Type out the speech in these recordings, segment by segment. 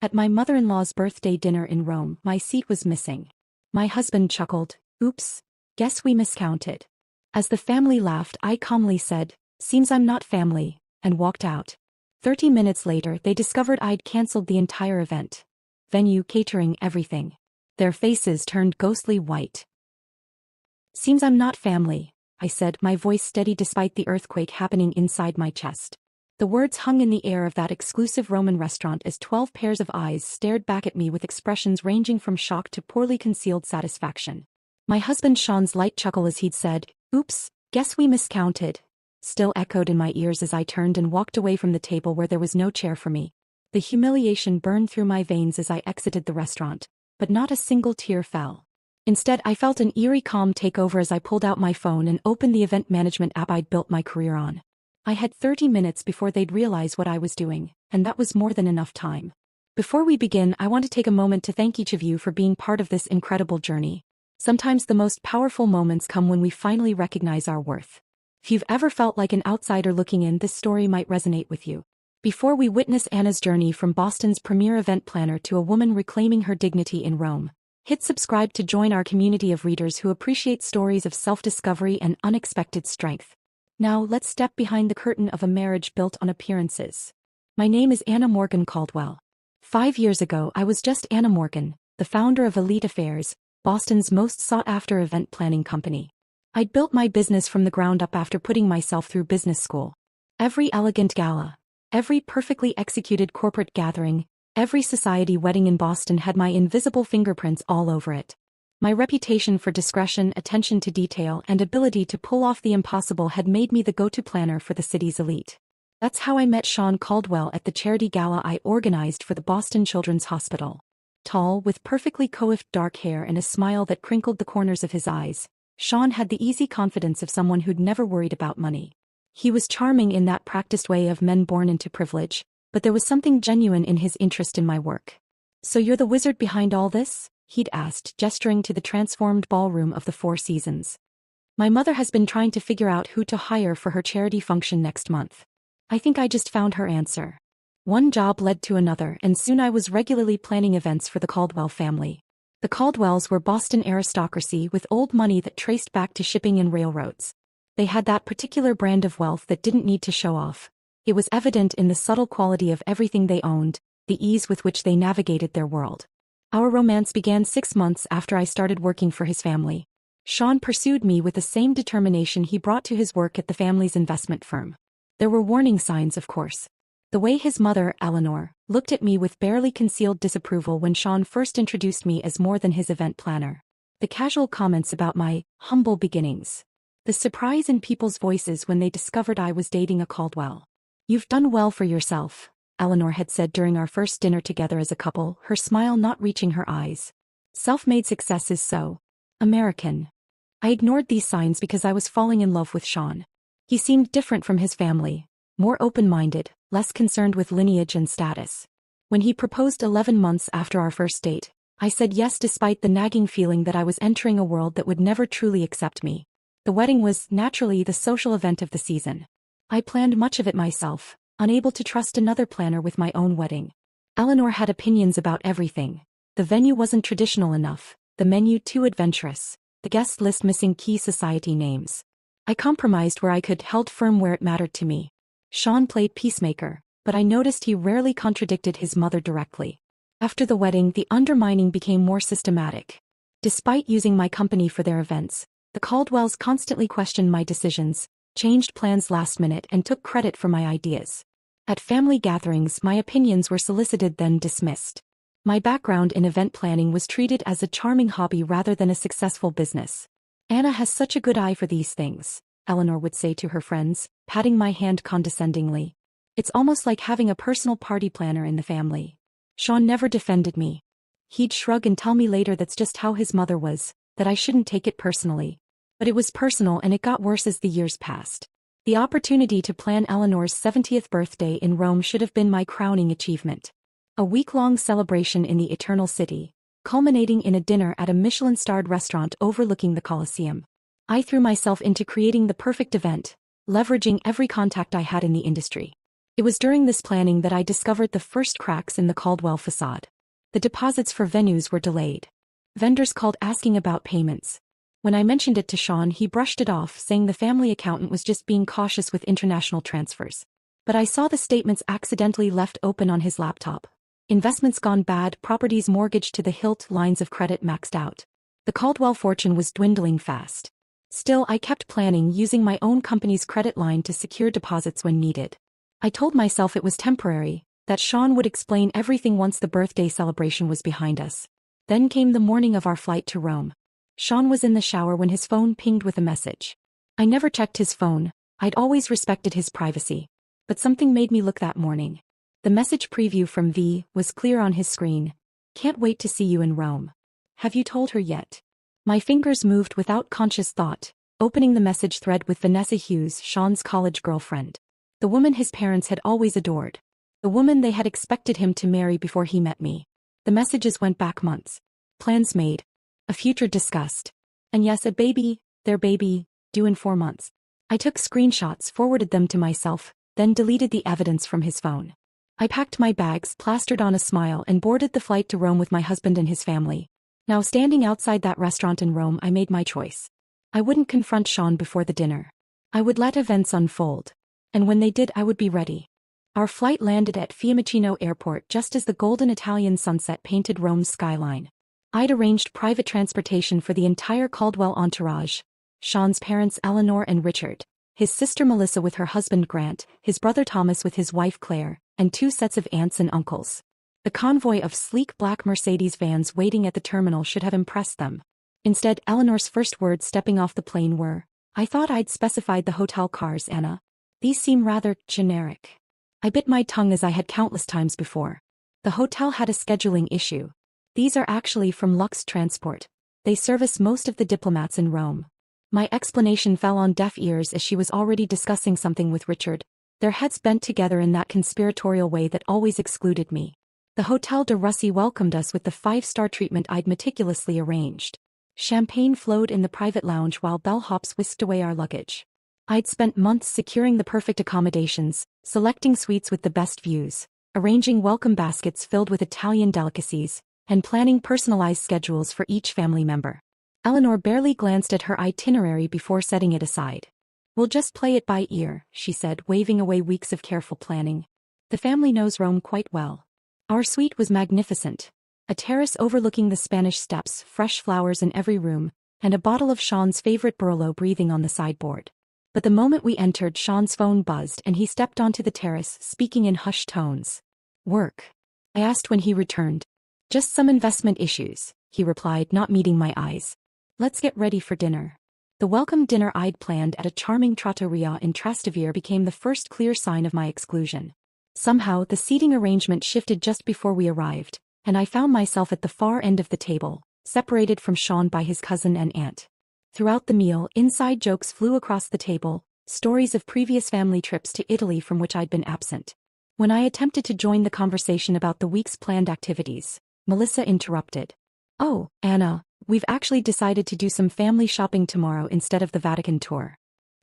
At my mother-in-law's birthday dinner in Rome, my seat was missing. My husband chuckled, "Oops, guess we miscounted." As the family laughed, I calmly said, "Seems I'm not family," and walked out. 30 minutes later, they discovered I'd cancelled the entire event. Venue, catering, everything. Their faces turned ghostly white. "Seems I'm not family," I said, my voice steady despite the earthquake happening inside my chest. The words hung in the air of that exclusive Roman restaurant as 12 pairs of eyes stared back at me with expressions ranging from shock to poorly concealed satisfaction. My husband Sean's light chuckle as he'd said, "Oops, guess we miscounted," still echoed in my ears as I turned and walked away from the table where there was no chair for me. The humiliation burned through my veins as I exited the restaurant, but not a single tear fell. Instead, I felt an eerie calm take over as I pulled out my phone and opened the event management app I'd built my career on. I had 30 minutes before they'd realize what I was doing, and that was more than enough time. Before we begin, I want to take a moment to thank each of you for being part of this incredible journey. Sometimes the most powerful moments come when we finally recognize our worth. If you've ever felt like an outsider looking in, this story might resonate with you. Before we witness Anna's journey from Boston's premier event planner to a woman reclaiming her dignity in Rome, hit subscribe to join our community of readers who appreciate stories of self-discovery and unexpected strength. Now, let's step behind the curtain of a marriage built on appearances. My name is Anna Morgan Caldwell. 5 years ago, I was just Anna Morgan, the founder of Elite Affairs, Boston's most sought-after event planning company. I'd built my business from the ground up after putting myself through business school. Every elegant gala, every perfectly executed corporate gathering, every society wedding in Boston had my invisible fingerprints all over it. My reputation for discretion, attention to detail, and ability to pull off the impossible had made me the go-to planner for the city's elite. That's how I met Sean Caldwell at the charity gala I organized for the Boston Children's Hospital. Tall, with perfectly coiffed dark hair and a smile that crinkled the corners of his eyes, Sean had the easy confidence of someone who'd never worried about money. He was charming in that practiced way of men born into privilege, but there was something genuine in his interest in my work. "So you're the wizard behind all this?" he'd asked, gesturing to the transformed ballroom of the Four Seasons. "My mother has been trying to figure out who to hire for her charity function next month. I think I just found her answer." One job led to another, and soon I was regularly planning events for the Caldwell family. The Caldwells were Boston aristocracy with old money that traced back to shipping and railroads. They had that particular brand of wealth that didn't need to show off. It was evident in the subtle quality of everything they owned, the ease with which they navigated their world. Our romance began 6 months after I started working for his family. Sean pursued me with the same determination he brought to his work at the family's investment firm. There were warning signs, of course. The way his mother, Eleanor, looked at me with barely concealed disapproval when Sean first introduced me as more than his event planner. The casual comments about my humble beginnings. The surprise in people's voices when they discovered I was dating a Caldwell. "You've done well for yourself," Eleanor had said during our first dinner together as a couple, her smile not reaching her eyes. "Self-made success is so American." I ignored these signs because I was falling in love with Sean. He seemed different from his family, more open-minded, less concerned with lineage and status. When he proposed 11 months after our first date, I said yes despite the nagging feeling that I was entering a world that would never truly accept me. The wedding was, naturally, the social event of the season. I planned much of it myself, unable to trust another planner with my own wedding. Eleanor had opinions about everything. The venue wasn't traditional enough, the menu too adventurous, the guest list missing key society names. I compromised where I could, held firm where it mattered to me. Sean played peacemaker, but I noticed he rarely contradicted his mother directly. After the wedding, the undermining became more systematic. Despite using my company for their events, the Caldwells constantly questioned my decisions, changed plans last minute, and took credit for my ideas. At family gatherings, my opinions were solicited then dismissed. My background in event planning was treated as a charming hobby rather than a successful business. "Anna has such a good eye for these things," Eleanor would say to her friends, patting my hand condescendingly. "It's almost like having a personal party planner in the family." Sean never defended me. He'd shrug and tell me later that's just how his mother was, that I shouldn't take it personally. But it was personal, and it got worse as the years passed. The opportunity to plan Eleanor's 70th birthday in Rome should have been my crowning achievement. A week-long celebration in the Eternal City, culminating in a dinner at a Michelin-starred restaurant overlooking the Colosseum. I threw myself into creating the perfect event, leveraging every contact I had in the industry. It was during this planning that I discovered the first cracks in the Caldwell facade. The deposits for venues were delayed. Vendors called asking about payments. When I mentioned it to Sean, he brushed it off, saying the family accountant was just being cautious with international transfers. But I saw the statements accidentally left open on his laptop. Investments gone bad, properties mortgaged to the hilt, lines of credit maxed out. The Caldwell fortune was dwindling fast. Still, I kept planning, using my own company's credit line to secure deposits when needed. I told myself it was temporary, that Sean would explain everything once the birthday celebration was behind us. Then came the morning of our flight to Rome. Sean was in the shower when his phone pinged with a message. I never checked his phone, I'd always respected his privacy. But something made me look that morning. The message preview from V was clear on his screen. Can't wait to see you in Rome. Have you told her yet? My fingers moved without conscious thought, opening the message thread with Vanessa Hughes, Sean's college girlfriend. The woman his parents had always adored. The woman they had expected him to marry before he met me. The messages went back months. Plans made. A future discussed. And yes, a baby, their baby, due in 4 months. I took screenshots, forwarded them to myself, then deleted the evidence from his phone. I packed my bags, plastered on a smile, and boarded the flight to Rome with my husband and his family. Now, standing outside that restaurant in Rome, I made my choice. I wouldn't confront Sean before the dinner. I would let events unfold. And when they did, I would be ready. Our flight landed at Fiumicino Airport just as the golden Italian sunset painted Rome's skyline. I'd arranged private transportation for the entire Caldwell entourage. Sean's parents Eleanor and Richard, his sister Melissa with her husband Grant, his brother Thomas with his wife Claire, and 2 sets of aunts and uncles. The convoy of sleek black Mercedes vans waiting at the terminal should have impressed them. Instead, Eleanor's first words stepping off the plane were, "I thought I'd specified the hotel cars, Anna. These seem rather generic." I bit my tongue as I had countless times before. The hotel had a scheduling issue. These are actually from Lux Transport. They service most of the diplomats in Rome. My explanation fell on deaf ears as she was already discussing something with Richard, their heads bent together in that conspiratorial way that always excluded me. The Hotel de Russie welcomed us with the 5-star treatment I'd meticulously arranged. Champagne flowed in the private lounge while bellhops whisked away our luggage. I'd spent months securing the perfect accommodations, selecting suites with the best views, arranging welcome baskets filled with Italian delicacies, and planning personalized schedules for each family member. Eleanor barely glanced at her itinerary before setting it aside. "We'll just play it by ear," she said, waving away weeks of careful planning. "The family knows Rome quite well." Our suite was magnificent. A terrace overlooking the Spanish Steps, fresh flowers in every room, and a bottle of Sean's favorite Barolo breathing on the sideboard. But the moment we entered, Sean's phone buzzed and he stepped onto the terrace, speaking in hushed tones. "Work?" I asked when he returned. "Just some investment issues," he replied, not meeting my eyes. "Let's get ready for dinner." The welcome dinner I'd planned at a charming trattoria in Trastevere became the first clear sign of my exclusion. Somehow, the seating arrangement shifted just before we arrived, and I found myself at the far end of the table, separated from Sean by his cousin and aunt. Throughout the meal, inside jokes flew across the table, stories of previous family trips to Italy from which I'd been absent. When I attempted to join the conversation about the week's planned activities, Melissa interrupted. "Oh, Anna, we've actually decided to do some family shopping tomorrow instead of the Vatican tour."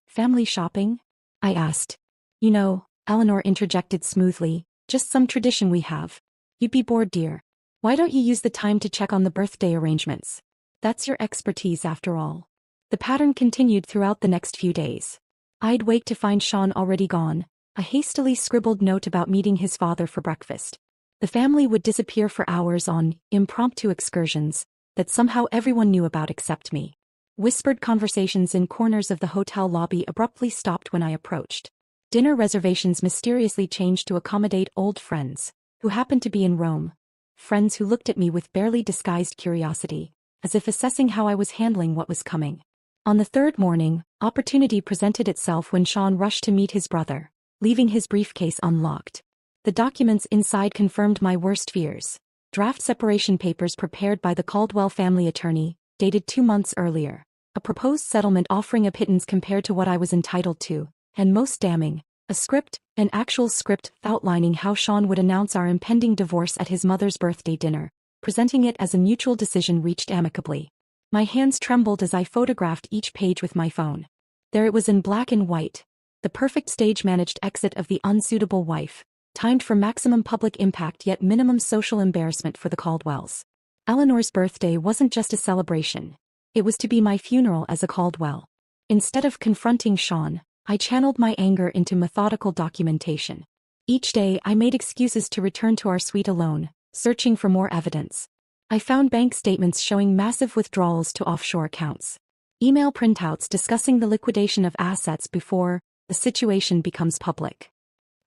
"Family shopping?" I asked. "You know," Eleanor interjected smoothly, "just some tradition we have. You'd be bored, dear. Why don't you use the time to check on the birthday arrangements? That's your expertise after all." The pattern continued throughout the next few days. I'd wake to find Sean already gone, a hastily scribbled note about meeting his father for breakfast. The family would disappear for hours on impromptu excursions that somehow everyone knew about except me. Whispered conversations in corners of the hotel lobby abruptly stopped when I approached. Dinner reservations mysteriously changed to accommodate old friends, who happened to be in Rome. Friends who looked at me with barely disguised curiosity, as if assessing how I was handling what was coming. On the third morning, opportunity presented itself when Sean rushed to meet his brother, leaving his briefcase unlocked. The documents inside confirmed my worst fears. Draft separation papers prepared by the Caldwell family attorney, dated 2 months earlier. A proposed settlement offering a pittance compared to what I was entitled to, and most damning, a script, an actual script outlining how Sean would announce our impending divorce at his mother's birthday dinner, presenting it as a mutual decision reached amicably. My hands trembled as I photographed each page with my phone. There it was in black and white. The perfect stage-managed exit of the unsuitable wife, timed for maximum public impact yet minimum social embarrassment for the Caldwells. Eleanor's birthday wasn't just a celebration. It was to be my funeral as a Caldwell. Instead of confronting Sean, I channeled my anger into methodical documentation. Each day I made excuses to return to our suite alone, searching for more evidence. I found bank statements showing massive withdrawals to offshore accounts. Email printouts discussing the liquidation of assets before the situation becomes public.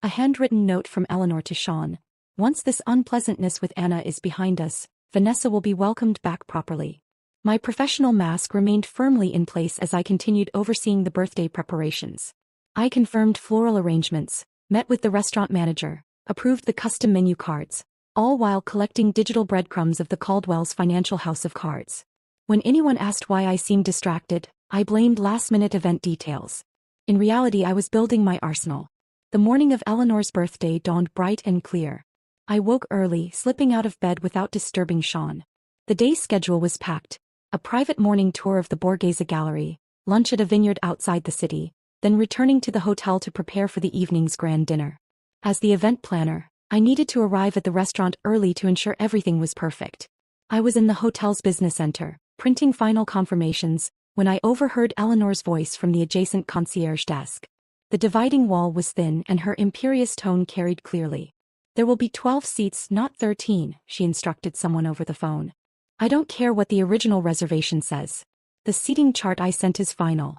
A handwritten note from Eleanor to Sean. Once this unpleasantness with Anna is behind us, Vanessa will be welcomed back properly. My professional mask remained firmly in place as I continued overseeing the birthday preparations. I confirmed floral arrangements, met with the restaurant manager, approved the custom menu cards, all while collecting digital breadcrumbs of the Caldwells' financial house of cards. When anyone asked why I seemed distracted, I blamed last-minute event details. In reality, I was building my arsenal. The morning of Eleanor's birthday dawned bright and clear. I woke early, slipping out of bed without disturbing Sean. The day's schedule was packed: a private morning tour of the Borghese Gallery, lunch at a vineyard outside the city, then returning to the hotel to prepare for the evening's grand dinner. As the event planner, I needed to arrive at the restaurant early to ensure everything was perfect. I was in the hotel's business center, printing final confirmations, when I overheard Eleanor's voice from the adjacent concierge desk. The dividing wall was thin and her imperious tone carried clearly. "There will be 12 seats, not 13, she instructed someone over the phone. "I don't care what the original reservation says. The seating chart I sent is final."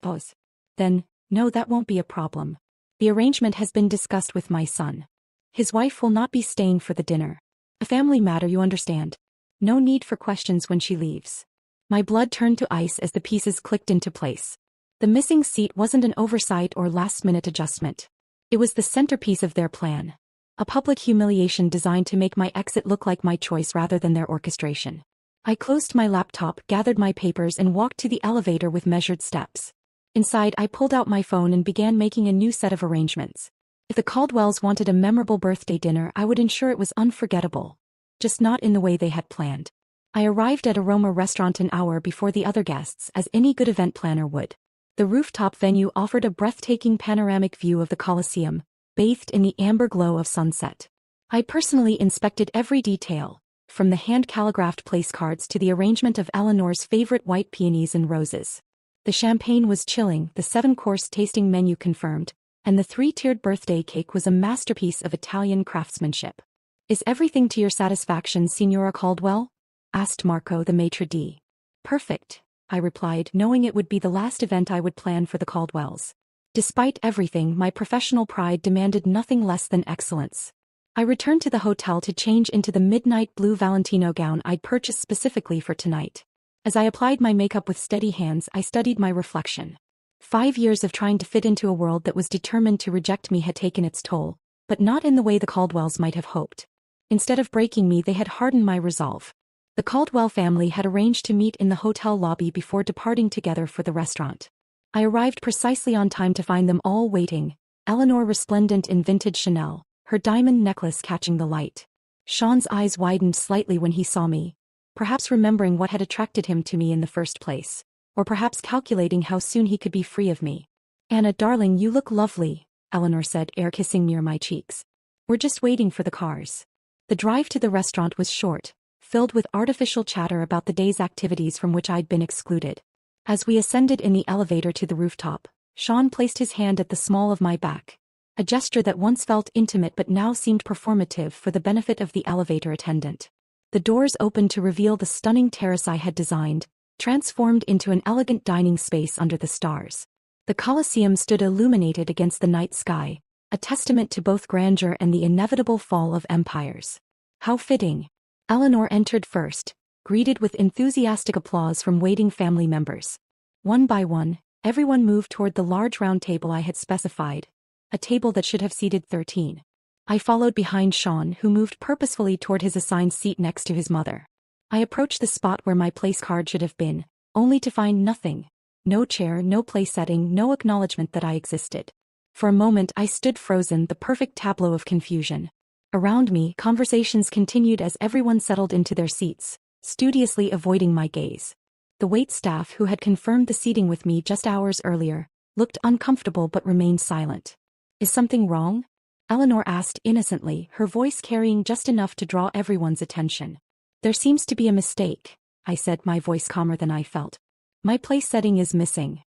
Pause. "Then, no, that won't be a problem. The arrangement has been discussed with my son. His wife will not be staying for the dinner. A family matter, you understand. No need for questions when she leaves." My blood turned to ice as the pieces clicked into place. The missing seat wasn't an oversight or last-minute adjustment. It was the centerpiece of their plan. A public humiliation designed to make my exit look like my choice rather than their orchestration. I closed my laptop, gathered my papers, and walked to the elevator with measured steps. Inside, I pulled out my phone and began making a new set of arrangements. If the Caldwells wanted a memorable birthday dinner, I would ensure it was unforgettable. Just not in the way they had planned. I arrived at Aroma Restaurant an hour before the other guests, as any good event planner would. The rooftop venue offered a breathtaking panoramic view of the Colosseum, bathed in the amber glow of sunset. I personally inspected every detail, from the hand-calligraphed place cards to the arrangement of Eleanor's favorite white peonies and roses. The champagne was chilling, the 7-course tasting menu confirmed, and the 3-tiered birthday cake was a masterpiece of Italian craftsmanship. "Is everything to your satisfaction, Signora Caldwell?" asked Marco, the maitre d'. "Perfect," I replied, knowing it would be the last event I would plan for the Caldwells. Despite everything, my professional pride demanded nothing less than excellence. I returned to the hotel to change into the midnight blue Valentino gown I'd purchased specifically for tonight. As I applied my makeup with steady hands, I studied my reflection. 5 years of trying to fit into a world that was determined to reject me had taken its toll, but not in the way the Caldwells might have hoped. Instead of breaking me, they had hardened my resolve. The Caldwell family had arranged to meet in the hotel lobby before departing together for the restaurant. I arrived precisely on time to find them all waiting, Eleanor resplendent in vintage Chanel, her diamond necklace catching the light. Sean's eyes widened slightly when he saw me, perhaps remembering what had attracted him to me in the first place, or perhaps calculating how soon he could be free of me. "Anna, darling, you look lovely," Eleanor said, air-kissing near my cheeks. "We're just waiting for the cars." The drive to the restaurant was short, filled with artificial chatter about the day's activities from which I'd been excluded. As we ascended in the elevator to the rooftop, Sean placed his hand at the small of my back, a gesture that once felt intimate but now seemed performative for the benefit of the elevator attendant. The doors opened to reveal the stunning terrace I had designed, transformed into an elegant dining space under the stars. The Colosseum stood illuminated against the night sky, a testament to both grandeur and the inevitable fall of empires. How fitting. Eleanor entered first, greeted with enthusiastic applause from waiting family members. One by one, everyone moved toward the large round table I had specified, a table that should have seated 13. I followed behind Sean, who moved purposefully toward his assigned seat next to his mother. I approached the spot where my place card should have been, only to find nothing. No chair, no place setting, no acknowledgement that I existed. For a moment I stood frozen, the perfect tableau of confusion. Around me, conversations continued as everyone settled into their seats, studiously avoiding my gaze. The wait staff, who had confirmed the seating with me just hours earlier, looked uncomfortable but remained silent. Is something wrong? Eleanor asked innocently, her voice carrying just enough to draw everyone's attention. There seems to be a mistake, I said, my voice calmer than I felt. My place setting is missing.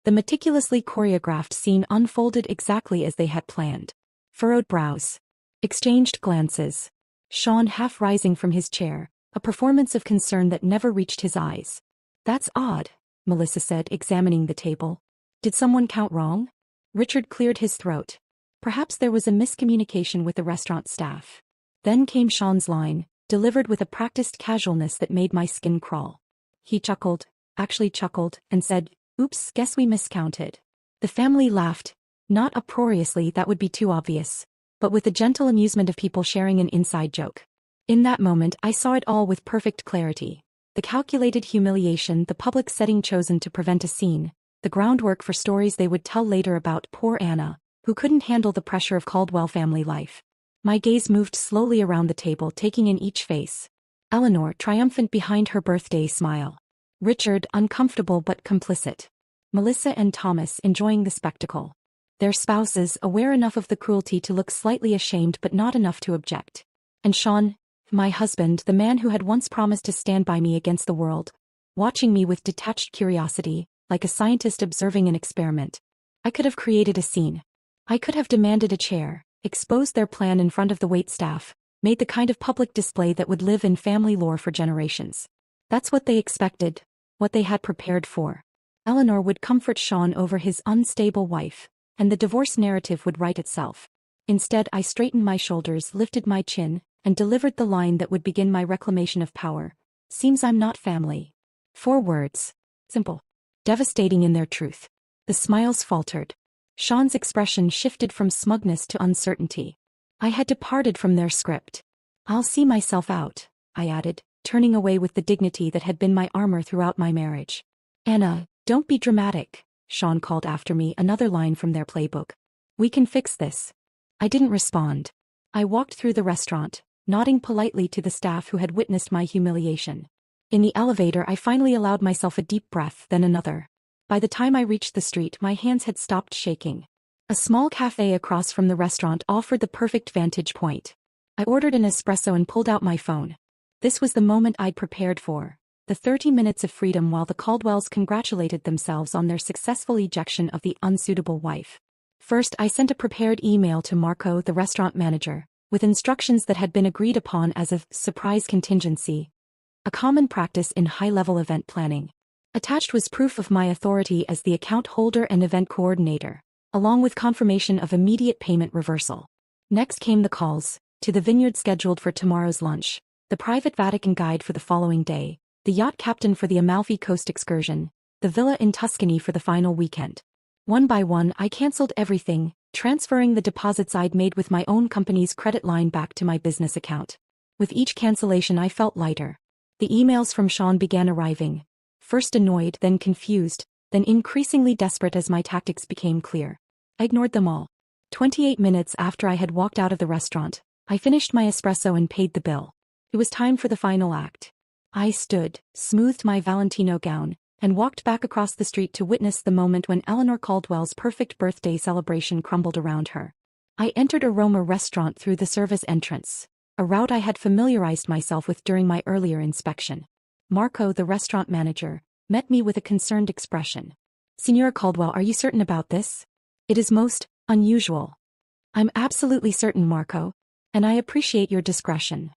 The meticulously choreographed scene unfolded exactly as they had planned. Furrowed brows. Exchanged glances. Sean half rising from his chair, a performance of concern that never reached his eyes. That's odd, Melissa said, examining the table. Did someone count wrong? Richard cleared his throat. Perhaps there was a miscommunication with the restaurant staff. Then came Sean's line, delivered with a practiced casualness that made my skin crawl. He chuckled, and said, "Oops, guess we miscounted." The family laughed, not uproariously, that would be too obvious, but with the gentle amusement of people sharing an inside joke. In that moment I saw it all with perfect clarity. The calculated humiliation, the public setting chosen to prevent a scene, the groundwork for stories they would tell later about poor Anna, who couldn't handle the pressure of Caldwell family life. My gaze moved slowly around the table, taking in each face. Eleanor, triumphant behind her birthday smile. Richard, uncomfortable but complicit. Melissa and Thomas enjoying the spectacle. Their spouses, aware enough of the cruelty to look slightly ashamed but not enough to object. And Sean, my husband, the man who had once promised to stand by me against the world, watching me with detached curiosity, like a scientist observing an experiment. I could have created a scene. I could have demanded a chair, exposed their plan in front of the waitstaff, made the kind of public display that would live in family lore for generations. That's what they expected, what they had prepared for. Eleanor would comfort Sean over his unstable wife, and the divorce narrative would write itself. Instead, I straightened my shoulders, lifted my chin, and delivered the line that would begin my reclamation of power. Seems I'm not family. 4 words. Simple. Devastating in their truth. The smiles faltered. Sean's expression shifted from smugness to uncertainty. I had departed from their script. I'll see myself out, I added, turning away with the dignity that had been my armor throughout my marriage. Anna, don't be dramatic, Sean called after me, another line from their playbook. We can fix this. I didn't respond. I walked through the restaurant, nodding politely to the staff who had witnessed my humiliation. In the elevator I finally allowed myself a deep breath, then another. By the time I reached the street my hands had stopped shaking. A small cafe across from the restaurant offered the perfect vantage point. I ordered an espresso and pulled out my phone. This was the moment I'd prepared for. The 30 minutes of freedom while the Caldwells congratulated themselves on their successful ejection of the unsuitable wife. First I sent a prepared email to Marco, the restaurant manager, with instructions that had been agreed upon as a surprise contingency, a common practice in high-level event planning. Attached was proof of my authority as the account holder and event coordinator, along with confirmation of immediate payment reversal. Next came the calls, to the vineyard scheduled for tomorrow's lunch, the private Vatican guide for the following day, the yacht captain for the Amalfi Coast excursion, the villa in Tuscany for the final weekend. One by one I cancelled everything, transferring the deposits I'd made with my own company's credit line back to my business account. With each cancellation I felt lighter. The emails from Sean began arriving. First annoyed, then confused, then increasingly desperate as my tactics became clear. I ignored them all. 28 minutes after I had walked out of the restaurant, I finished my espresso and paid the bill. It was time for the final act. I stood, smoothed my Valentino gown, and walked back across the street to witness the moment when Eleanor Caldwell's perfect birthday celebration crumbled around her. I entered Aroma Restaurant through the service entrance, a route I had familiarized myself with during my earlier inspection. Marco, the restaurant manager, met me with a concerned expression. "Signora Caldwell, are you certain about this? It is most unusual." "I'm absolutely certain, Marco, and I appreciate your discretion."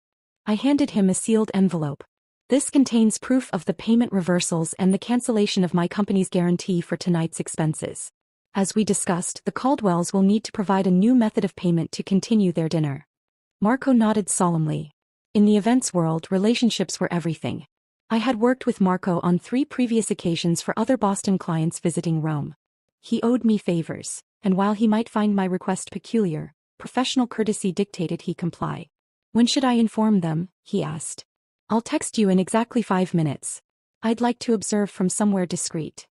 I handed him a sealed envelope. "This contains proof of the payment reversals and the cancellation of my company's guarantee for tonight's expenses. As we discussed, the Caldwells will need to provide a new method of payment to continue their dinner." Marco nodded solemnly. In the events world, relationships were everything. I had worked with Marco on 3 previous occasions for other Boston clients visiting Rome. He owed me favors, and while he might find my request peculiar, professional courtesy dictated he comply. "When should I inform them?" he asked. "I'll text you in exactly 5 minutes. I'd like to observe from somewhere discreet."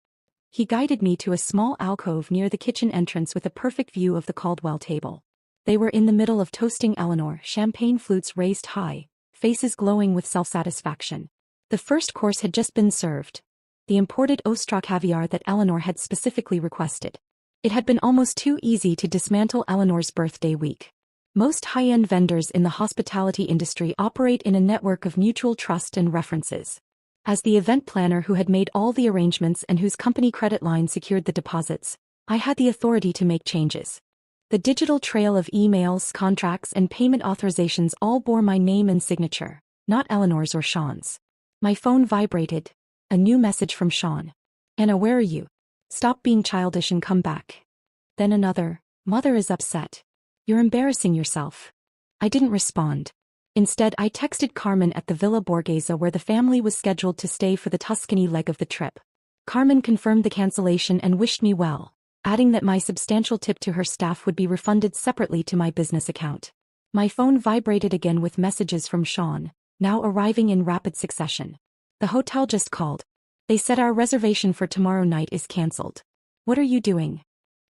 He guided me to a small alcove near the kitchen entrance with a perfect view of the Caldwell table. They were in the middle of toasting Eleanor, champagne flutes raised high, faces glowing with self-satisfaction. The first course had just been served. the imported Ostra caviar that Eleanor had specifically requested. It had been almost too easy to dismantle Eleanor's birthday week. Most high-end vendors in the hospitality industry operate in a network of mutual trust and references. As the event planner who had made all the arrangements and whose company credit line secured the deposits, I had the authority to make changes. The digital trail of emails, contracts, and payment authorizations all bore my name and signature, not Eleanor's or Sean's. My phone vibrated. A new message from Sean. "Anna, where are you? Stop being childish and come back." Then another, "Mother is upset. You're embarrassing yourself." I didn't respond. Instead, I texted Carmen at the Villa Borghese where the family was scheduled to stay for the Tuscany leg of the trip. Carmen confirmed the cancellation and wished me well, adding that my substantial tip to her staff would be refunded separately to my business account. My phone vibrated again with messages from Sean, now arriving in rapid succession. "The hotel just called. They said our reservation for tomorrow night is cancelled. What are you doing?"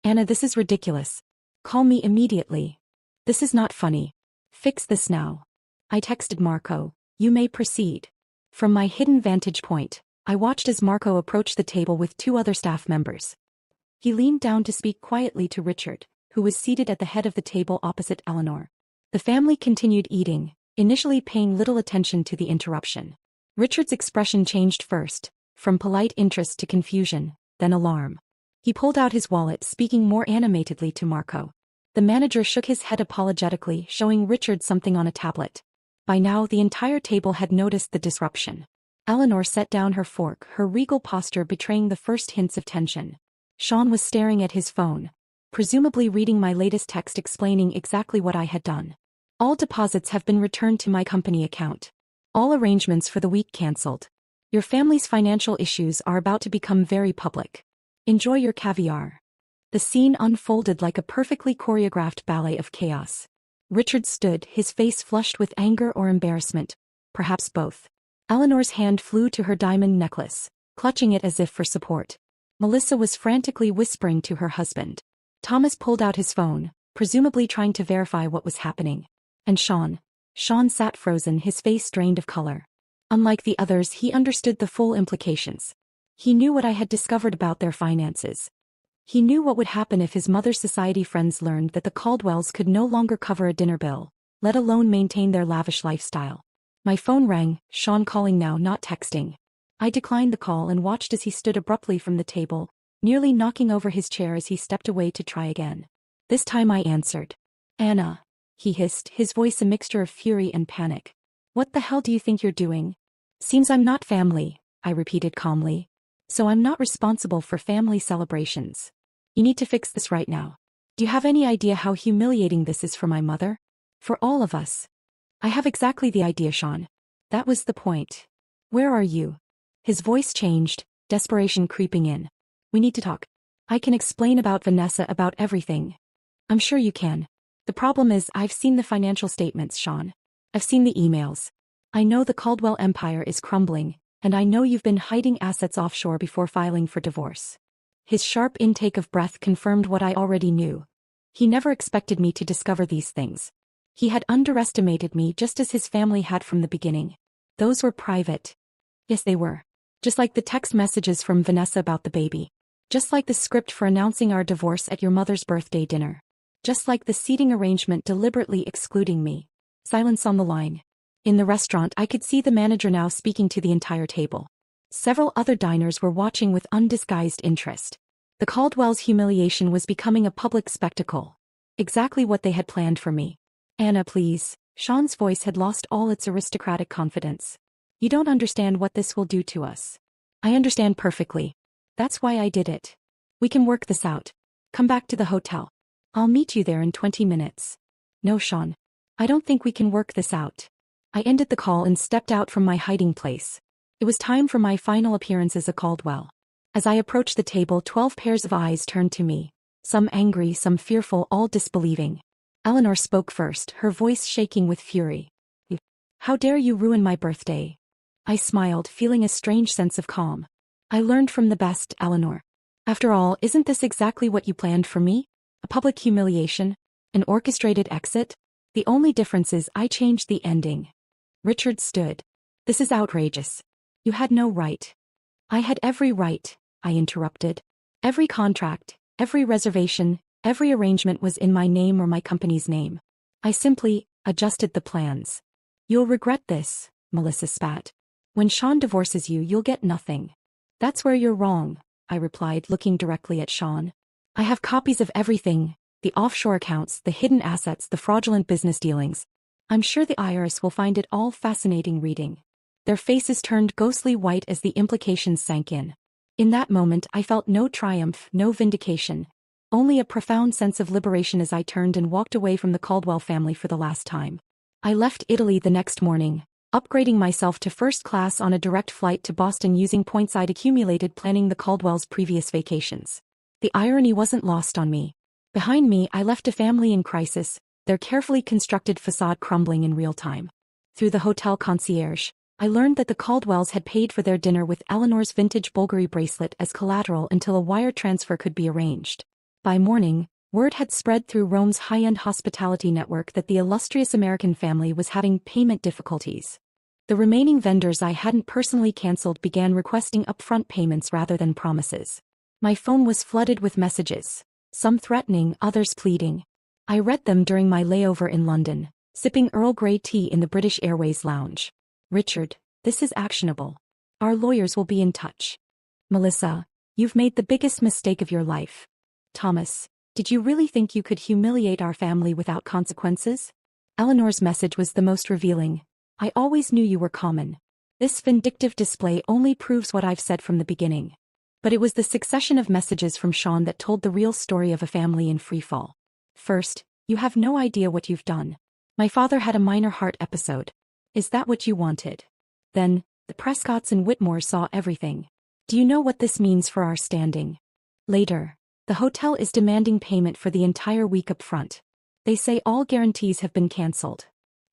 "Anna, this is ridiculous. Call me immediately. This is not funny. Fix this now." I texted Marco, "You may proceed." From my hidden vantage point, I watched as Marco approached the table with 2 other staff members. He leaned down to speak quietly to Richard, who was seated at the head of the table opposite Eleanor. The family continued eating, initially paying little attention to the interruption. Richard's expression changed first, from polite interest to confusion, then alarm. He pulled out his wallet, speaking more animatedly to Marco. The manager shook his head apologetically, showing Richard something on a tablet. By now, the entire table had noticed the disruption. Eleanor set down her fork, her regal posture betraying the first hints of tension. Sean was staring at his phone, presumably reading my latest text explaining exactly what I had done. "All deposits have been returned to my company account. All arrangements for the week cancelled. Your family's financial issues are about to become very public. Enjoy your caviar." The scene unfolded like a perfectly choreographed ballet of chaos. Richard stood, his face flushed with anger or embarrassment, perhaps both. Eleanor's hand flew to her diamond necklace, clutching it as if for support. Melissa was frantically whispering to her husband. Thomas pulled out his phone, presumably trying to verify what was happening. And Sean sat frozen, his face drained of color. Unlike the others, he understood the full implications. He knew what I had discovered about their finances. He knew what would happen if his mother's society friends learned that the Caldwells could no longer cover a dinner bill, let alone maintain their lavish lifestyle. My phone rang, Sean calling now, not texting. I declined the call and watched as he stood abruptly from the table, nearly knocking over his chair as he stepped away to try again. This time I answered. "Anna," he hissed, his voice a mixture of fury and panic. "What the hell do you think you're doing?" "Seems I'm not family," I repeated calmly. "So I'm not responsible for family celebrations. You need to fix this right now. Do you have any idea how humiliating this is for my mother? For all of us?" "I have exactly the idea, Sean. That was the point. Where are you?" His voice changed, desperation creeping in. "We need to talk. I can explain about Vanessa, about everything." "I'm sure you can. The problem is I've seen the financial statements, Sean. I've seen the emails. I know the Caldwell empire is crumbling, and I know you've been hiding assets offshore before filing for divorce." His sharp intake of breath confirmed what I already knew. He never expected me to discover these things. He had underestimated me just as his family had from the beginning. Those were private. Yes, they were. Just like the text messages from Vanessa about the baby. Just like the script for announcing our divorce at your mother's birthday dinner. Just like the seating arrangement deliberately excluding me. Silence on the line. In the restaurant, I could see the manager now speaking to the entire table. Several other diners were watching with undisguised interest. The Caldwell's humiliation was becoming a public spectacle. Exactly what they had planned for me. "Anna, please." Sean's voice had lost all its aristocratic confidence. "You don't understand what this will do to us." "I understand perfectly. That's why I did it. We can work this out. Come back to the hotel. I'll meet you there in 20 minutes. "No, Sean. I don't think we can work this out." I ended the call and stepped out from my hiding place. It was time for my final appearance as a Caldwell. As I approached the table, 12 pairs of eyes turned to me. Some angry, some fearful, all disbelieving. Eleanor spoke first, her voice shaking with fury. "How dare you ruin my birthday?" I smiled, feeling a strange sense of calm. "I learned from the best, Eleanor. After all, isn't this exactly what you planned for me? A public humiliation? An orchestrated exit? The only difference is I changed the ending." Richard stood. "This is outrageous. You had no right." I had every right, I interrupted. Every contract, every reservation, every arrangement was in my name or my company's name. I simply adjusted the plans. You'll regret this, Melissa spat. When Sean divorces you, you'll get nothing. That's where you're wrong, I replied, looking directly at Sean. I have copies of everything, the offshore accounts, the hidden assets, the fraudulent business dealings. I'm sure the IRS will find it all fascinating reading. Their faces turned ghostly white as the implications sank in. In that moment I felt no triumph, no vindication, only a profound sense of liberation as I turned and walked away from the Caldwell family for the last time. I left Italy the next morning, upgrading myself to first class on a direct flight to Boston using points I'd accumulated planning the Caldwells' previous vacations. The irony wasn't lost on me. Behind me I left a family in crisis, their carefully constructed facade crumbling in real time. Through the hotel concierge, I learned that the Caldwells had paid for their dinner with Eleanor's vintage Bulgari bracelet as collateral until a wire transfer could be arranged. By morning, word had spread through Rome's high-end hospitality network that the illustrious American family was having payment difficulties. The remaining vendors I hadn't personally canceled began requesting upfront payments rather than promises. My phone was flooded with messages, some threatening, others pleading. I read them during my layover in London, sipping Earl Grey tea in the British Airways lounge. Richard, this is actionable. Our lawyers will be in touch. Melissa, you've made the biggest mistake of your life. Thomas, did you really think you could humiliate our family without consequences? Eleanor's message was the most revealing. I always knew you were common. This vindictive display only proves what I've said from the beginning. But it was the succession of messages from Sean that told the real story of a family in freefall. First, you have no idea what you've done. My father had a minor heart episode. Is that what you wanted? Then, the Prescotts and Whitmores saw everything. Do you know what this means for our standing? Later, the hotel is demanding payment for the entire week up front. They say all guarantees have been cancelled.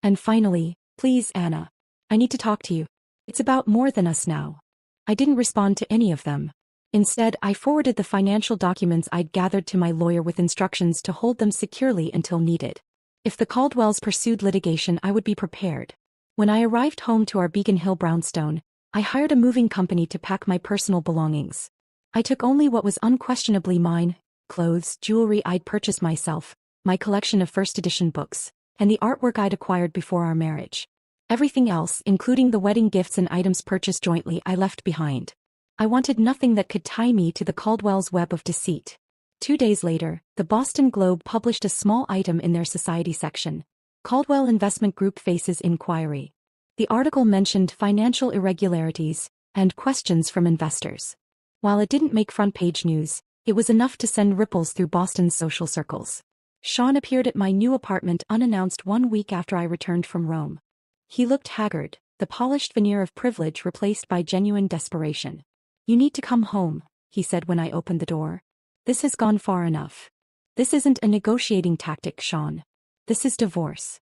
And finally, please Anna, I need to talk to you. It's about more than us now. I didn't respond to any of them. Instead, I forwarded the financial documents I'd gathered to my lawyer with instructions to hold them securely until needed. If the Caldwells pursued litigation, I would be prepared. When I arrived home to our Beacon Hill brownstone, I hired a moving company to pack my personal belongings. I took only what was unquestionably mine: clothes, jewelry I'd purchased myself, my collection of first edition books, and the artwork I'd acquired before our marriage. Everything else, including the wedding gifts and items purchased jointly, I left behind. I wanted nothing that could tie me to the Caldwells' web of deceit. 2 days later, the Boston Globe published a small item in their society section. Caldwell Investment Group faces inquiry. The article mentioned financial irregularities and questions from investors. While it didn't make front-page news, it was enough to send ripples through Boston's social circles. Sean appeared at my new apartment unannounced 1 week after I returned from Rome. He looked haggard, the polished veneer of privilege replaced by genuine desperation. "You need to come home," he said when I opened the door. "This has gone far enough. This isn't a negotiating tactic, Sean. This is divorce."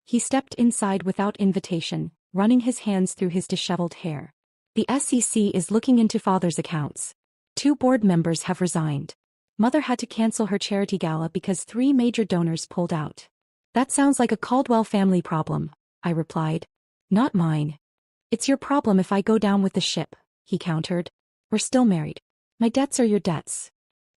He stepped inside without invitation, running his hands through his disheveled hair. "The SEC is looking into father's accounts. 2 board members have resigned. Mother had to cancel her charity gala because 3 major donors pulled out." "That sounds like a Caldwell family problem," I replied. "Not mine." "It's your problem if I go down with the ship," he countered. "We're still married. My debts are your debts."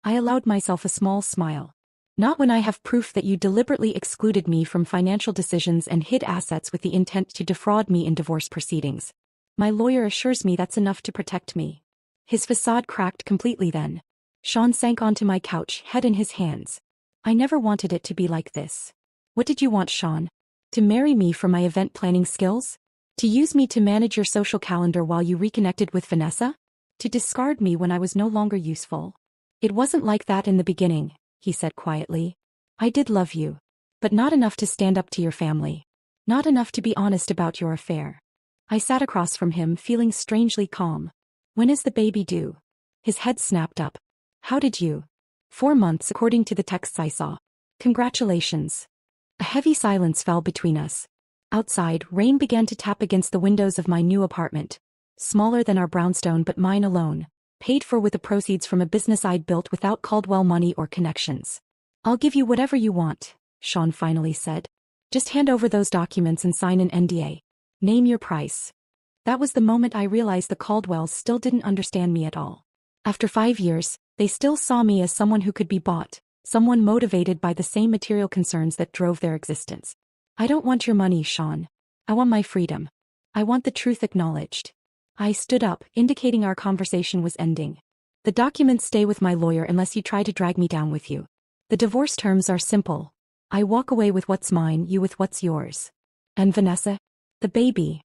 I allowed myself a small smile. "Not when I have proof that you deliberately excluded me from financial decisions and hid assets with the intent to defraud me in divorce proceedings. My lawyer assures me that's enough to protect me." His facade cracked completely then. Sean sank onto my couch, head in his hands. "I never wanted it to be like this." "What did you want, Sean? To marry me for my event planning skills? To use me to manage your social calendar while you reconnected with Vanessa? To discard me when I was no longer useful?" "It wasn't like that in the beginning," he said quietly. "I did love you. But not enough to stand up to your family. Not enough to be honest about your affair." I sat across from him, feeling strangely calm. "When is the baby due?" His head snapped up. "How did you?" 4 months according to the texts I saw. "Congratulations." A heavy silence fell between us. Outside, rain began to tap against the windows of my new apartment. Smaller than our brownstone but mine alone, paid for with the proceeds from a business I'd built without Caldwell money or connections. "I'll give you whatever you want," Sean finally said. "Just hand over those documents and sign an NDA. Name your price." That was the moment I realized the Caldwells still didn't understand me at all. After 5 years, they still saw me as someone who could be bought, someone motivated by the same material concerns that drove their existence. I don't want your money, Sean. I want my freedom. I want the truth acknowledged. I stood up, indicating our conversation was ending. The documents stay with my lawyer unless you try to drag me down with you. The divorce terms are simple. I walk away with what's mine, you with what's yours. And Vanessa? The baby.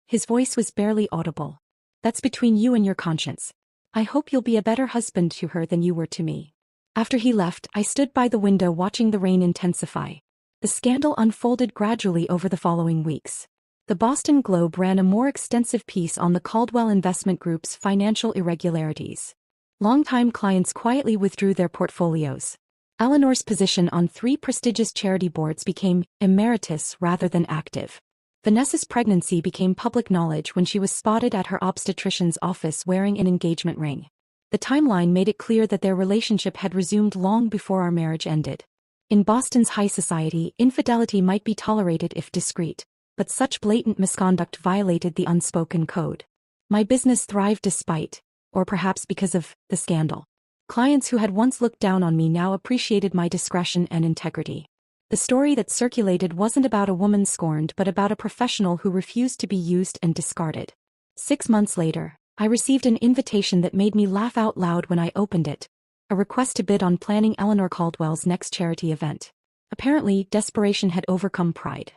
His voice was barely audible. That's between you and your conscience. I hope you'll be a better husband to her than you were to me. After he left, I stood by the window watching the rain intensify. The scandal unfolded gradually over the following weeks. The Boston Globe ran a more extensive piece on the Caldwell Investment Group's financial irregularities. Longtime clients quietly withdrew their portfolios. Eleanor's position on 3 prestigious charity boards became emeritus rather than active. Vanessa's pregnancy became public knowledge when she was spotted at her obstetrician's office wearing an engagement ring. The timeline made it clear that their relationship had resumed long before our marriage ended. In Boston's high society, infidelity might be tolerated if discreet, but such blatant misconduct violated the unspoken code. My business thrived despite, or perhaps because of, the scandal. Clients who had once looked down on me now appreciated my discretion and integrity. The story that circulated wasn't about a woman scorned but about a professional who refused to be used and discarded. 6 months later, I received an invitation that made me laugh out loud when I opened it. A request to bid on planning Eleanor Caldwell's next charity event. Apparently, desperation had overcome pride.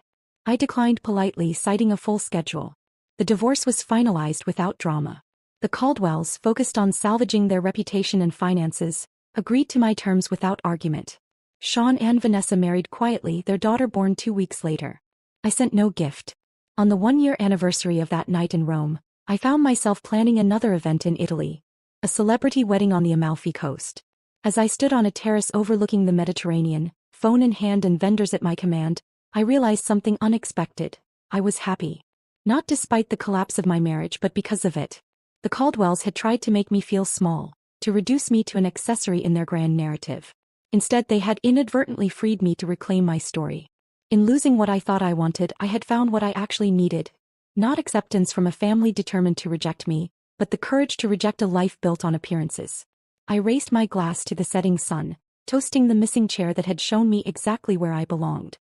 I declined politely, citing a full schedule. The divorce was finalized without drama. The Caldwells, focused on salvaging their reputation and finances, agreed to my terms without argument. Sean and Vanessa married quietly, their daughter born 2 weeks later. I sent no gift. On the 1-year anniversary of that night in Rome, I found myself planning another event in Italy. A celebrity wedding on the Amalfi Coast. As I stood on a terrace overlooking the Mediterranean, phone in hand and vendors at my command, I realized something unexpected. I was happy. Not despite the collapse of my marriage but because of it. The Caldwells had tried to make me feel small, to reduce me to an accessory in their grand narrative. Instead, they had inadvertently freed me to reclaim my story. In losing what I thought I wanted, I had found what I actually needed. Not acceptance from a family determined to reject me, but the courage to reject a life built on appearances. I raised my glass to the setting sun, toasting the missing chair that had shown me exactly where I belonged.